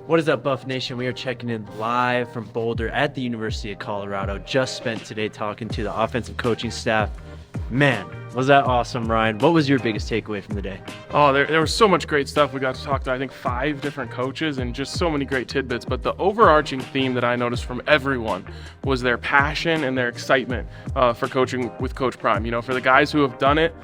What is up, Buff Nation? We are checking in live from Boulder at the University of Colorado. Just spent today talking to the offensive coaching staff. Man, was that awesome, Ryan? What was your biggest takeaway from the day? Oh, there was so much great stuff. We got to talk to, I think, 5 different coaches and just so many great tidbits. But the overarching theme that I noticed from everyone was their passion and their excitement for coaching with Coach Prime. You know, for the guys who have done it,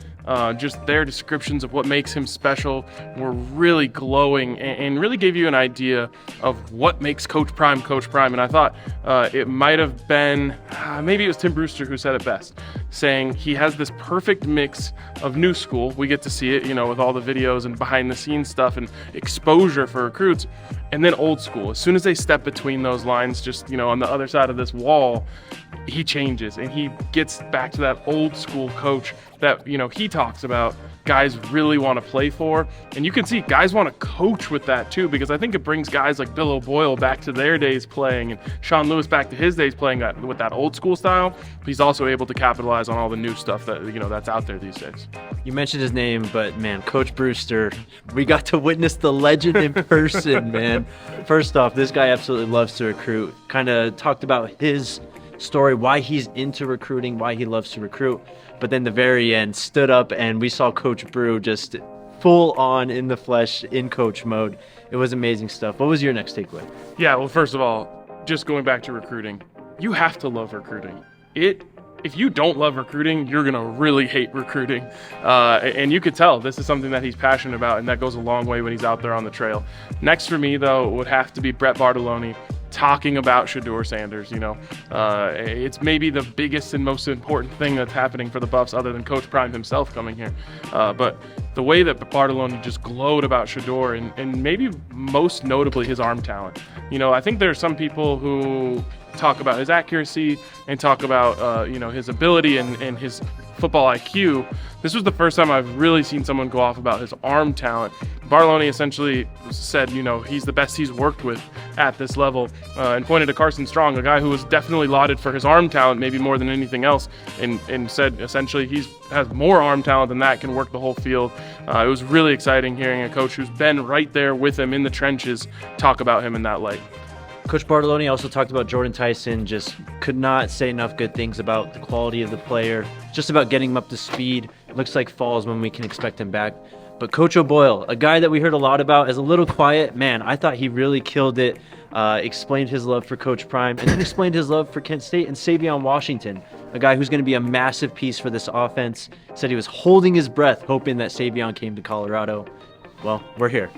just their descriptions of what makes him special were really glowing and really gave you an idea of what makes Coach Prime Coach Prime. And I thought it might have been, maybe it was Tim Brewster who said it best, saying he has this perfect mix of new school. We get to see it, you know, with all the videos and behind the scenes stuff and exposure for recruits, and then old school. As soon as they step between those lines, just, you know, on the other side of this wall, he changes and he gets back to that old school coach that, you know, he talks about guys really want to play for. And you can see guys want to coach with that too, because I think it brings guys like Bill O'Boyle back to their days playing and Sean Lewis back to his days playing with that old school style. He's also able to capitalize on all the new stuff that, you know, that's out there these days. You mentioned his name, but man, Coach Brewster, we got to witness the legend in person, man. First off, this guy absolutely loves to recruit. Kind of talked about his story, why he's into recruiting, why he loves to recruit. But then the very end stood up and we saw Coach Brew just full on in the flesh, in coach mode. It was amazing stuff. What was your next takeaway? Yeah, well, first of all, just going back to recruiting, you have to love recruiting. If you don't love recruiting, you're going to really hate recruiting. And you could tell this is something that he's passionate about, and that goes a long way when he's out there on the trail. Next for me, though, would have to be Brett Bartoloni talking about Shedeur Sanders. You know, it's maybe the biggest and most important thing that's happening for the Buffs other than Coach Prime himself coming here. But the way that Bartoloni just glowed about Shedeur and maybe most notably his arm talent. You know, I think there are some people who talk about his accuracy and talk about, you know, his ability and his football IQ. This was the first time I've really seen someone go off about his arm talent. Bartoloni essentially said, you know, he's the best he's worked with at this level, and pointed to Carson Strong, a guy who was definitely lauded for his arm talent, maybe more than anything else, and said essentially he has more arm talent than that, can work the whole field. It was really exciting hearing a coach who's been right there with him in the trenches talk about him in that light. Coach Bartoloni also talked about Jordan Tyson, just could not say enough good things about the quality of the player, just about getting him up to speed. Looks like fall is when we can expect him back. But Coach O'Boyle, a guy that we heard a lot about as a little quiet, man, I thought he really killed it. Explained his love for Coach Prime and then explained his love for Kent State and Savion Washington, a guy who's going to be a massive piece for this offense. Said he was holding his breath, hoping that Savion came to Colorado. Well, we're here.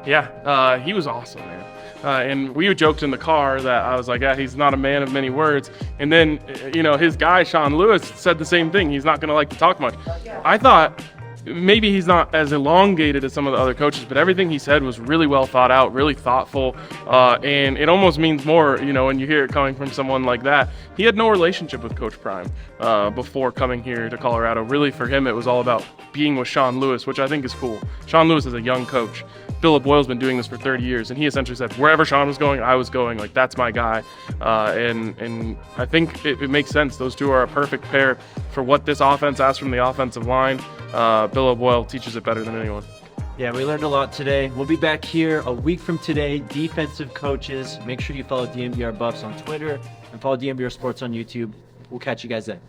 Yeah, he was awesome, man. And we joked in the car that I was like, yeah, he's not a man of many words. And then, you know, his guy, Sean Lewis, said the same thing. He's not going to like to talk much. I thought maybe he's not as elongated as some of the other coaches, but everything he said was really well thought out, really thoughtful. And it almost means more, you know, when you hear it coming from someone like that. He had no relationship with Coach Prime before coming here to Colorado. Really, for him, it was all about being with Sean Lewis, which I think is cool. Sean Lewis is a young coach. Bill O'Boyle's been doing this for 30 years, and he essentially said, wherever Sean was going, I was going. Like, that's my guy. And I think it makes sense. Those two are a perfect pair for what this offense asks from the offensive line. Bill O'Boyle teaches it better than anyone. Yeah, we learned a lot today. We'll be back here a week from today. Defensive coaches. Make sure you follow DMVR Buffs on Twitter and follow DMVR Sports on YouTube. We'll catch you guys then.